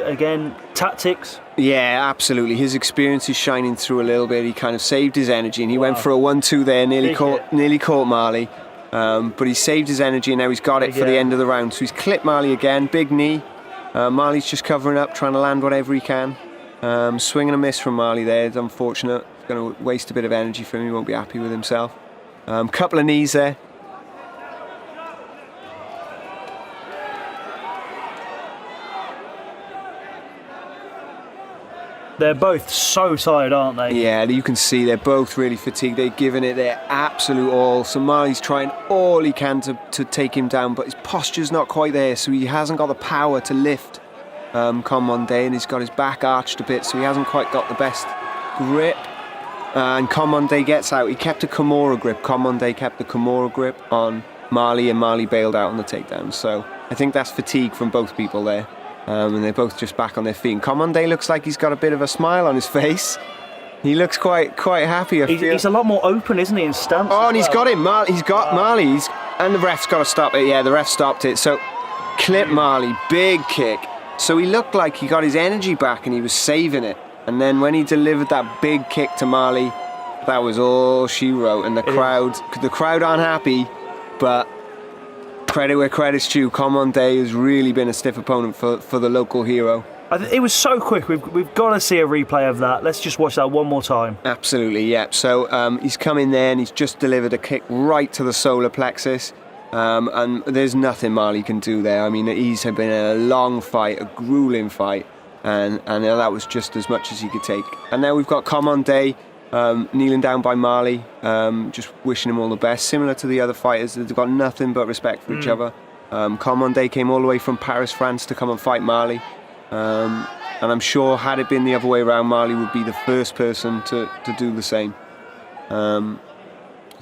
again, tactics. Yeah, absolutely. His experience is shining through a little bit. He kind of saved his energy, and he went for a 1-2 there, nearly caught Marley. But he saved his energy, and now he's got it for the end of the round. So he's clipped Marley again, big knee. Marley's just covering up, trying to land whatever he can. Swing and a miss from Marley there. It's unfortunate. It's going to waste a bit of energy for him. He won't be happy with himself. Couple of knees there. They're both so tired, aren't they? Yeah, you can see they're both really fatigued. They're giving it their absolute all. So Marley's trying all he can to take him down, but his posture's not quite there, so he hasn't got the power to lift Commande, and he's got his back arched a bit, so he hasn't quite got the best grip. And Commande gets out. He kept a Kimura grip. Commande kept the Kimura grip on Marley, and Marley bailed out on the takedown. So I think that's fatigue from both people there. And they're both just back on their feet. And Commande looks like he's got a bit of a smile on his face. He looks quite happy. He's a lot more open, isn't he, in stance? Oh, and he's got him. He's got Marley. And the ref's got to stop it. Yeah, the ref stopped it. So clip Marley, big kick. So he looked like he got his energy back and he was saving it. And then when he delivered that big kick to Marley, that was all she wrote. And the crowd aren't happy, but Credit where credit's due. Common Day has really been a stiff opponent for the local hero. It was so quick. We've got to see a replay of that. Let's just watch that one more time. Absolutely, yeah. So he's come in there and he's just delivered a kick right to the solar plexus. And there's nothing Marley can do there. I mean, he's been in a long fight, a grueling fight, and that was just as much as he could take. And now we've got Common Day kneeling down by Marley, just wishing him all the best. Similar to the other fighters, they've got nothing but respect for each other. Common Day came all the way from Paris, France to come and fight Marley. And I'm sure had it been the other way around, Marley would be the first person to do the same.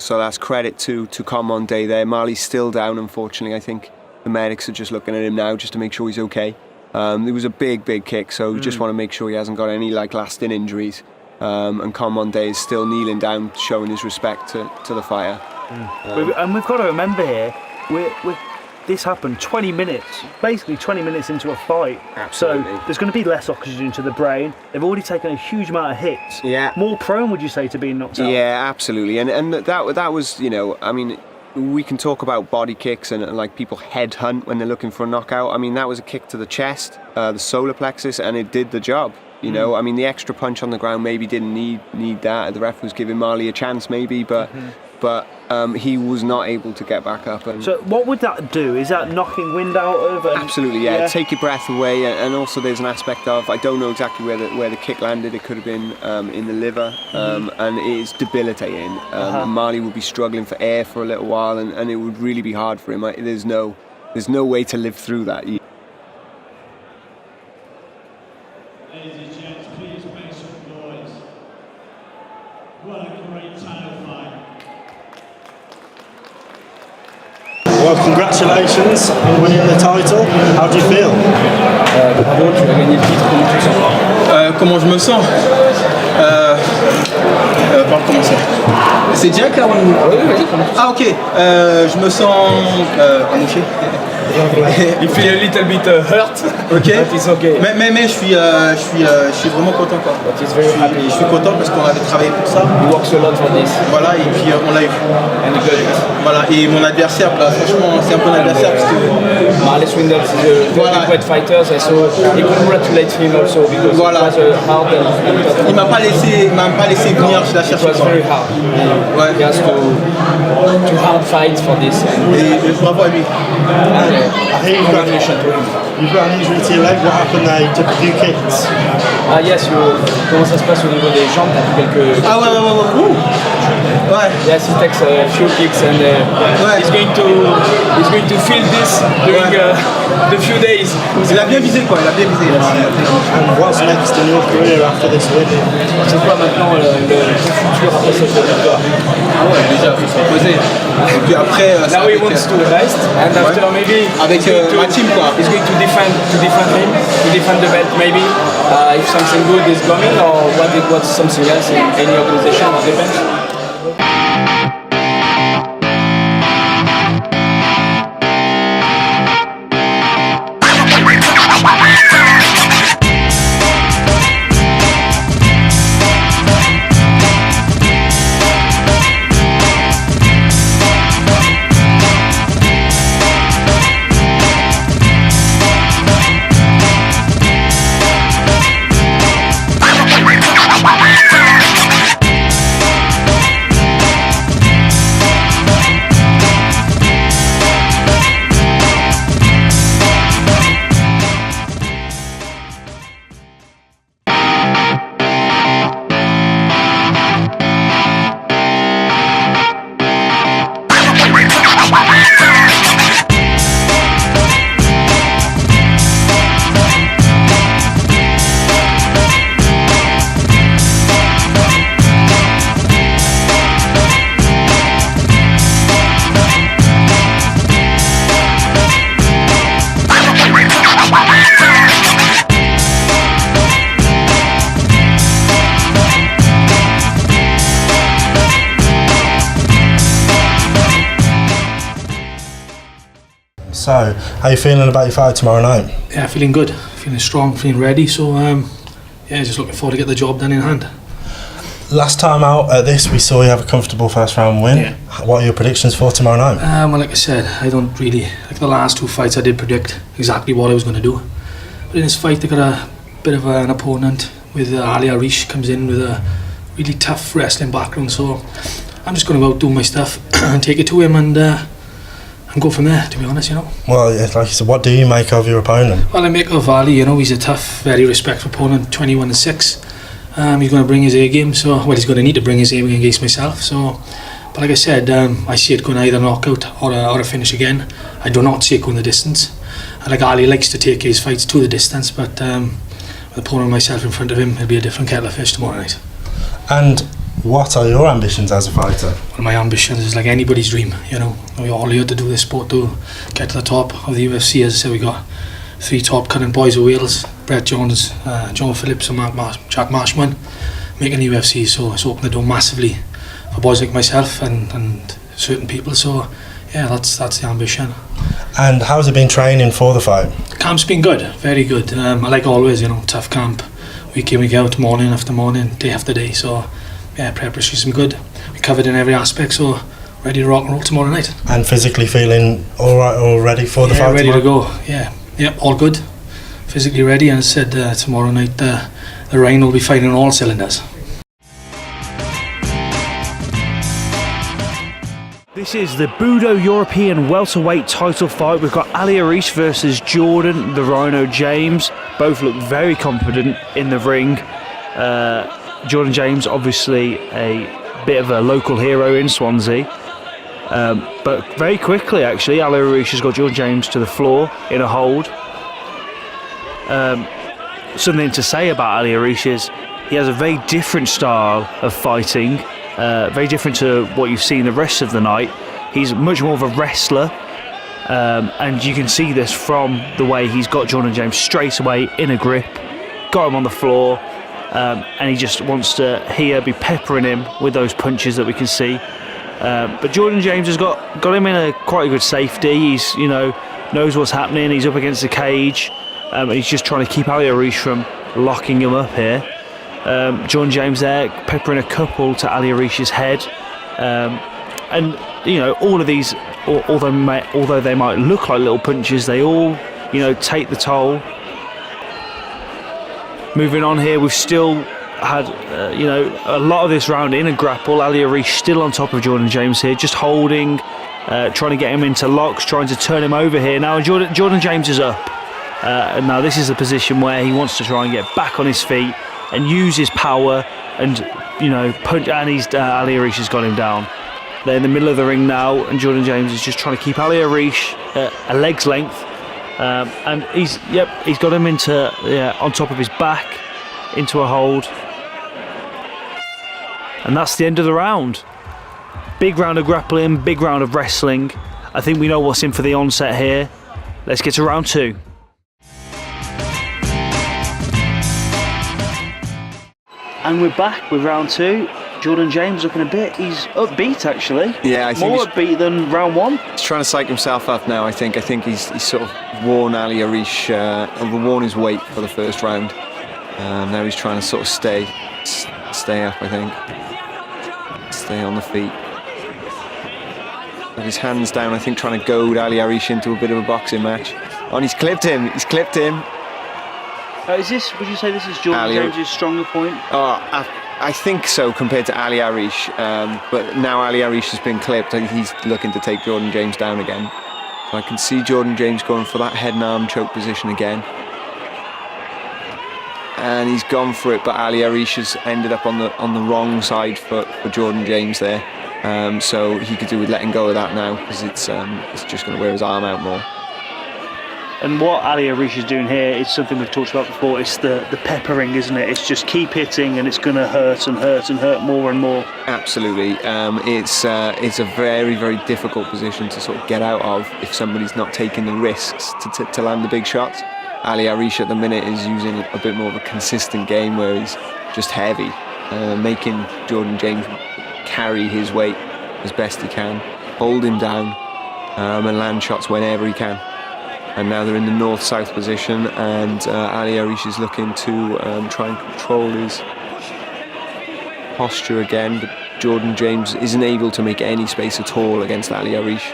So that's credit to Common Day there. Marley's still down, unfortunately. I think the medics are just looking at him now just to make sure he's okay. It was a big kick, so we just want to make sure he hasn't got any lasting injuries. And Common Day is still kneeling down, showing his respect to the fighter. And we've got to remember here, this happened 20 minutes, basically 20 minutes into a fight. Absolutely. So there's going to be less oxygen to the brain. They've already taken a huge amount of hits. Yeah. More prone, would you say, to being knocked out? Yeah, absolutely. And that was, I mean, we can talk about body kicks and like people headhunt when they're looking for a knockout. I mean, that was a kick to the chest, the solar plexus, and it did the job. I mean, the extra punch on the ground maybe didn't need that. The ref was giving Marley a chance maybe, but he was not able to get back up. So what would that do? Is that knocking wind out of? Absolutely, yeah. Take your breath away, and also there's an aspect of, I don't know exactly where the kick landed. It could have been in the liver, and it is debilitating. Marley would be struggling for air for a little while, and it would really be hard for him. There's no way to live through that. Ladies and gents, please make some noise. What a great title fight. Well, congratulations on winning the title. How do you feel? Bravo, tu as gagné le titre, comment tu te sens? Comment je me sens? Par commencer. C'est Jack là? Oui, vas-y. Ah ok, je me sens amoché. You feel a little bit hurt, okay. But it's okay. Mais je suis vraiment content quoi. But he's very happy. Je suis content parce qu'on avait travaillé pour ça. He works a lot for this. Voilà, et puis on l'a eu. And he got it. Voilà, et mon adversaire, là, franchement, c'est un peu un adversaire parce que Marley Swindells is a very great fighter, so he congratulates him also because it was hard and tough. Il m'a pas laissé venir, je la cherche. It was very hard. Ouais. He has to hard fight for this. Et bravo à lui. I hear you've got an injury to your leg. What happened there? You took a few kicks. Ah yes, comment ça se passe au niveau des jambes? T'as pris quelques... Ah ouais. Yes, he takes a few kicks and he's going to feel this during the few days. Il a bien visé quoi, il a bien visé. And what's next in your career after this win? C'est quoi maintenant le futur après cette victoire? Ah ouais, déjà, il faut se reposer. Et puis après... Now he wants to rest and after maybe... Avec ma team quoi. He's going to defend the belt maybe. If something good is coming or what's something else in any organization, it depends. So, how are you feeling about your fight tomorrow night? Yeah, feeling good, feeling strong, feeling ready. So, just looking forward to get the job done in hand. Last time out at this, we saw you have a comfortable first round win. Yeah. What are your predictions for tomorrow night? Well, like I said, I don't really like the last 2 fights. I did predict exactly what I was going to do, but in this fight, they got a bit of an opponent with Arish comes in with a really tough wrestling background. So I'm just going to go out, do my stuff, and take it to him and go from there. To be honest, Well, like you said, what do you make of your opponent? Well, I make of Ali. He's a tough, very respectful opponent. 21-6. He's going to bring his A game, he's going to need to bring his A game against myself. But like I said, I see it going either knockout or a finish again. I do not see it going the distance. And like Ali likes to take his fights to the distance, but with the opponent myself in front of him, it'll be a different kettle of fish tomorrow night. And what are your ambitions as a fighter? Well, my ambitions is like anybody's dream. We all here to do this sport to get to the top of the UFC. As I said, we got 3 top current boys of Wales: Brett Jones, John Phillips, and Jack Marshman, making the UFC. So it's opened the door massively for boys like myself and certain people. So yeah, that's the ambition. And how's it been training for the fight? The camp's been good, very good. I like always, tough camp, week in, week out, morning after morning, day after day. So yeah, preparation's been good. We covered in every aspect, so ready to rock and roll tomorrow night. And physically feeling all right, all ready for the fight? Ready tomorrow? to go. Yeah, all good. Physically ready, and as I said, tomorrow night the rain will be firing on all cylinders. This is the Budo European welterweight title fight. We've got Arish versus Jordan the Rhino James. Both look very confident in the ring. Jordan James, obviously a bit of a local hero in Swansea. But very quickly, actually, Arish has got Jordan James to the floor in a hold. Something to say about Arish is he has a very different style of fighting, very different to what you've seen the rest of the night. He's much more of a wrestler, and you can see this from the way he's got Jordan James straight away in a grip, got him on the floor, and he just wants to be peppering him with those punches that we can see. But Jordan James has got him in quite a good safety. He's knows what's happening. He's up against the cage, and he's just trying to keep Arish from locking him up here. Jordan James there peppering a couple to Arish's head, and all of these, although they might look like little punches, they all take the toll. Moving on here, we've still had a lot of this round in a grapple. Arish still on top of Jordan James here, just holding, trying to get him into locks, trying to turn him over here. Now Jordan James is up, and now this is the position where he wants to try and get back on his feet and use his power and punch. And Arish has got him down. They're in the middle of the ring now, and Jordan James is just trying to keep Arish at a leg's length, and he's got him into on top of his back, into a hold. And that's the end of the round. Big round of grappling, big round of wrestling. I think we know what's in for the onset here. Let's get to round 2. And we're back with round 2. Jordan James looking a bit, he's upbeat actually. Yeah, I think more upbeat than round 1. He's trying to psych himself up now, I think. I think he's sort of worn Arish, overworn his weight for the first round. Now he's trying to sort of stay up, I think. Stay on the feet. With his hands down, I think, trying to goad Arish into a bit of a boxing match. Oh, and he's clipped him. Would you say this is Jordan James' stronger point? I think so, compared to Arish. But now Arish has been clipped, I think he's looking to take Jordan James down again. So I can see Jordan James going for that head and arm choke position again. And he's gone for it, but Arish has ended up on the wrong side for Jordan James there. So he could do with letting go of that now, because it's just going to wear his arm out more. And what Arish is doing here is something we've talked about before. It's the peppering, isn't it? It's just keep hitting, and it's going to hurt and hurt and hurt more and more. Absolutely. It's a very, very difficult position to sort of get out of if somebody's not taking the risks to land the big shots. Arish at the minute is using a bit more of a consistent game where he's just heavy, making Jordan James carry his weight as best he can, hold him down, and land shots whenever he can. And now they're in the north-south position, and Arish is looking to try and control posture again, but Jordan James isn't able to make any space at all against Ali Arish.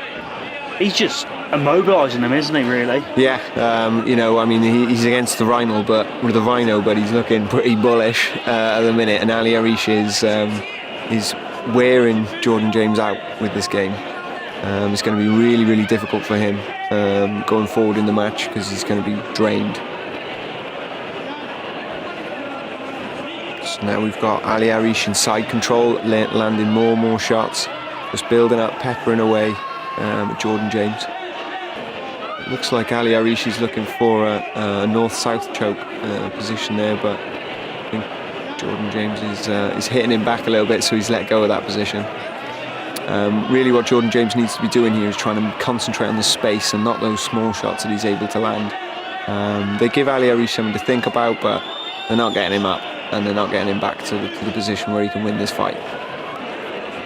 He's just immobilising them, isn't he, really? Yeah, he's against the Rhino, but he's looking pretty bullish at the minute, and Ali Arish is wearing Jordan James out with this game. It's going to be really, really difficult for him going forward in the match because he's going to be drained. So now we've got Ali Arish in side control, landing more and more shots, just building up, peppering away at Jordan James. It looks like Ali Arish is looking for a north-south choke position there, but I think Jordan James is hitting him back a little bit, so he's let go of that position. Really what Jordan James needs to be doing here is trying to concentrate on the space and not those small shots that he's able to land. They give Ali Arish something to think about, but they're not getting him up and they're not getting him back to the position where he can win this fight.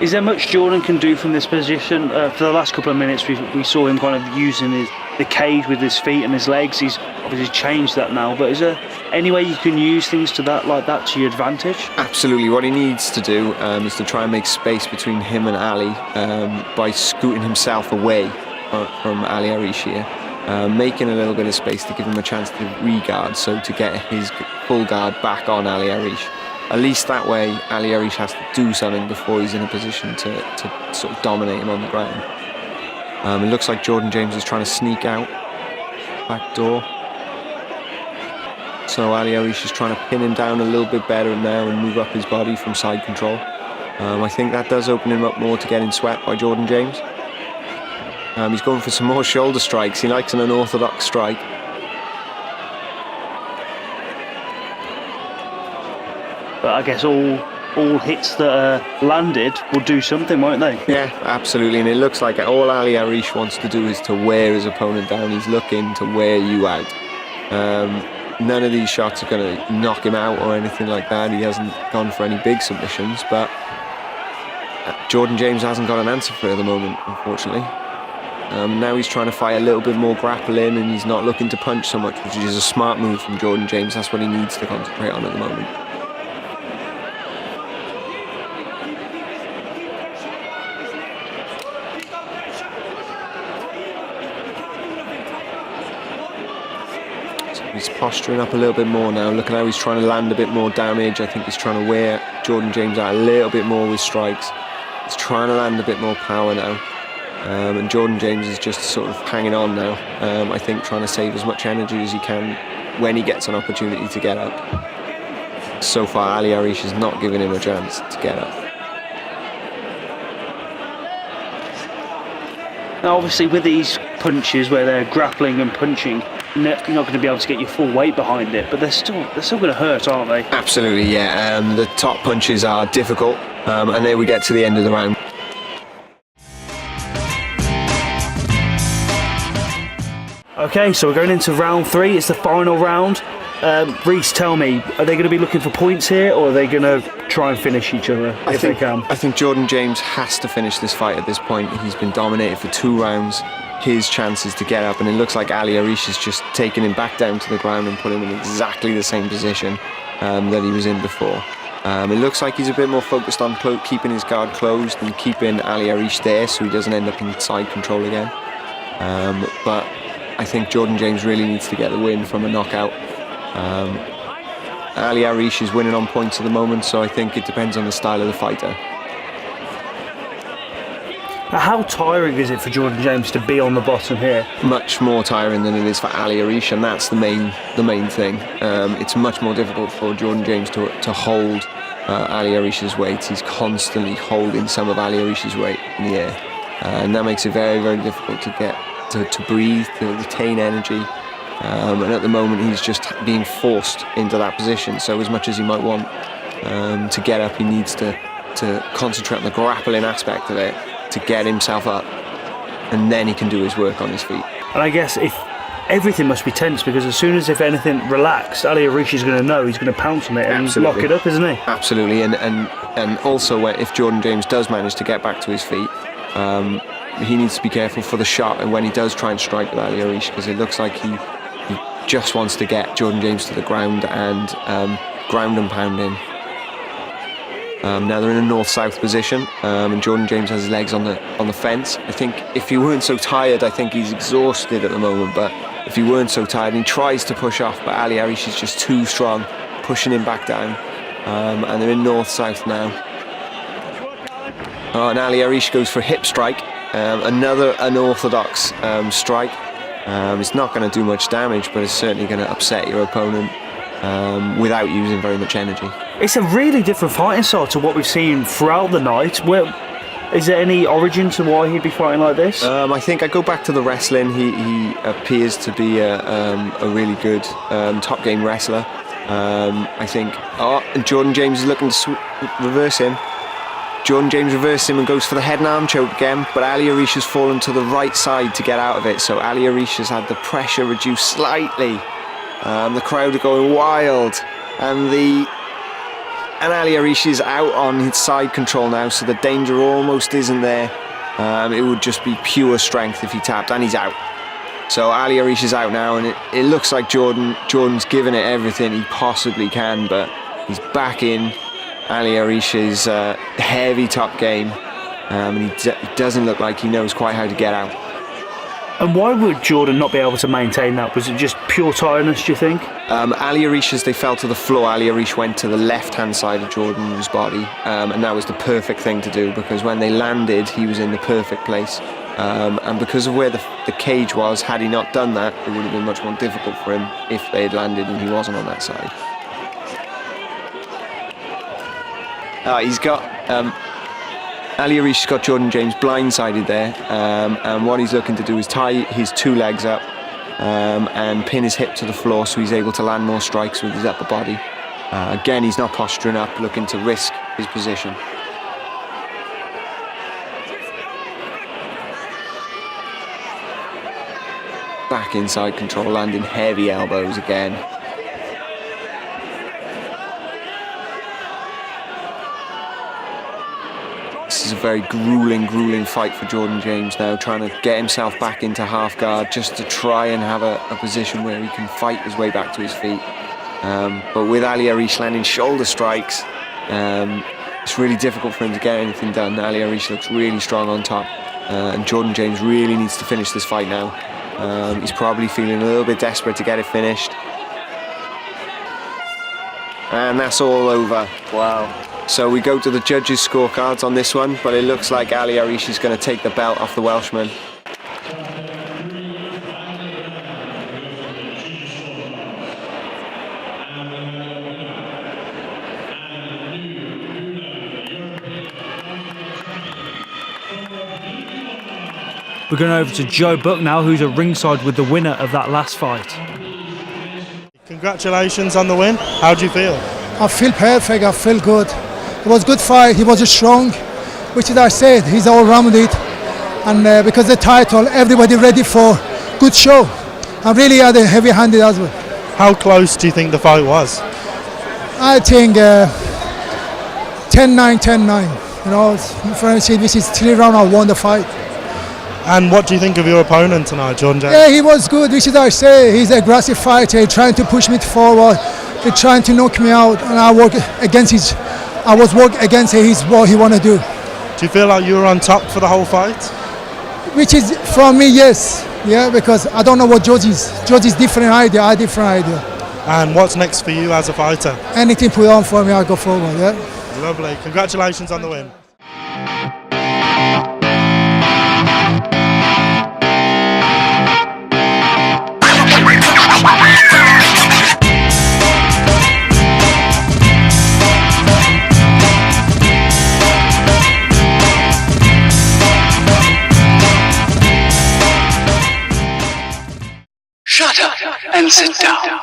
Is there much Jordan can do from this position? For the last couple of minutes we saw him kind of using the cage with his feet and his legs. He's obviously changed that now, but is there any way you can use things to your advantage? Absolutely. What he needs to do is to try and make space between him and Ali by scooting himself away from Ali Arish here, making a little bit of space to give him a chance to re-guard, so to get his full guard back on Ali Arish. At least that way Ali Arish has to do something before he's in a position to sort of dominate him on the ground. It looks like Jordan James is trying to sneak out back door. So Ali Arish is trying to pin him down a little bit better now and move up his body from side control. I think that does open him up more to getting swept by Jordan James. He's going for some more shoulder strikes. He likes an unorthodox strike. But I guess all hits that are landed will do something, won't they? Yeah, absolutely. And it looks like all Ali Arish wants to do is to wear his opponent down. He's looking to wear you out. None of these shots are going to knock him out or anything like that. He hasn't gone for any big submissions, but Jordan James hasn't got an answer for it at the moment, unfortunately. Now he's trying to fight a little bit more grappling, and he's not looking to punch so much, which is a smart move from Jordan James. That's what he needs to concentrate on at the moment. He's posturing up a little bit more now. Look at how he's trying to land a bit more damage. I think he's trying to wear Jordan James out a little bit more with strikes. He's trying to land a bit more power now. And Jordan James is just sort of hanging on now. I think trying to save as much energy as he can when he gets an opportunity to get up. So far, Ali Arish is not giving him a chance to get up. Now, obviously, with these punches where they're grappling and punching, you're not going to be able to get your full weight behind it, but they're still going to hurt, aren't they? Absolutely, yeah. The top punches are difficult, and there we get to the end of the round. Okay, so we're going into round 3. It's the final round. Reese, tell me, are they going to be looking for points here, or are they going to try and finish each other if they can? I think Jordan James has to finish this fight at this point. He's been dominated for 2 rounds. His chances to get up, and it looks like Ali Arish is just taking him back down to the ground and putting him in exactly the same position that he was in before. It looks like he's a bit more focused on keeping his guard closed and keeping Ali Arish there so he doesn't end up in side control again. But I think Jordan James really needs to get the win from a knockout. Ali Arish is winning on points at the moment, so I think it depends on the style of the fighter. How tiring is it for Jordan James to be on the bottom here? Much more tiring than it is for Ali Arish, and that's the main thing. It's much more difficult for Jordan James to hold Ali Arish's weight. He's constantly holding some of Ali Arish's weight in the air, and that makes it very, very difficult to get to breathe, to retain energy. And at the moment he's just being forced into that position, so as much as he might want to get up, he needs to concentrate on the grappling aspect of it to get himself up, and then he can do his work on his feet. And I guess if everything must be tense, because as soon as if anything relaxed, Ali Arish is going to know he's going to pounce on it and lock it up, isn't he? Absolutely, and also if Jordan James does manage to get back to his feet, he needs to be careful for the shot and when he does try and strike with Ali Arish, because it looks like he just wants to get Jordan James to the ground and ground and pound in. Now they're in a north-south position, and Jordan James has his legs on the fence. I think if he weren't so tired, I think he's exhausted at the moment, but if he weren't so tired, and he tries to push off, but Ali Arish is just too strong, pushing him back down. And they're in north-south now. And Ali Arish goes for a hip strike, another unorthodox strike. It's not going to do much damage, but it's certainly going to upset your opponent without using very much energy. It's a really different fighting style to what we've seen throughout the night. Is there any origin to why he'd be fighting like this? I think I go back to the wrestling. He appears to be a really good top game wrestler. I think. And Jordan James is looking to reverse him. Jordan James reverses him and goes for the head and arm choke again, but Ali Arish has fallen to the right side to get out of it, so Ali Arish has had the pressure reduced slightly. The crowd are going wild, and Ali Arish is out on his side control now, so the danger almost isn't there. It would just be pure strength if he tapped, and he's out. So Ali Arish is out now, and it looks like Jordan's given it everything he possibly can, but he's back in Ali Arish's heavy top game, and he doesn't look like he knows quite how to get out. And why would Jordan not be able to maintain that? Was it just pure tiredness, do you think? Ali Arish, as they fell to the floor, Ali Arish went to the left-hand side of Jordan's body, and that was the perfect thing to do, because when they landed, he was in the perfect place. And because of where the cage was, had he not done that, it would have been much more difficult for him if they had landed and he wasn't on that side. He's got Ali Arish's got Jordan James blindsided there, and what he's looking to do is tie his two legs up and pin his hip to the floor so he's able to land more strikes with his upper body. Again, he's not posturing up, looking to risk his position. Back inside control, landing heavy elbows again. This is a very grueling fight for Jordan James now, trying to get himself back into half guard just to try and have a position where he can fight his way back to his feet. But with Ali Arish landing shoulder strikes, it's really difficult for him to get anything done. Ali Arish looks really strong on top, and Jordan James really needs to finish this fight now. He's probably feeling a little bit desperate to get it finished. And that's all over. Wow. So we go to the judges' scorecards on this one, but it looks like Ali Arish is going to take the belt off the Welshman. We're going over to Joe Buck now, who's at ringside with the winner of that last fight. Congratulations on the win. How do you feel? I feel perfect. I feel good. It was a good fight. He was strong, which is I said. He's all-rounded, and because the title, everybody ready for good show. I really had a heavy-handed as well. How close do you think the fight was? I think 10-9, 10-9. You know, this is 3 rounds. I won the fight. And what do you think of your opponent tonight, Jordan James? Yeah, he was good, which is I say. He's an aggressive fighter, trying to push me forward. He's trying to knock me out, and I was work against his what he want to do. Do you feel like you were on top for the whole fight? Which is, from me, yes. Yeah, because I don't know what George is. George is different idea, I different idea. And what's next for you as a fighter? Anything put on for me, I'll go forward, yeah. Lovely. Congratulations on the win. Shut up and sit down.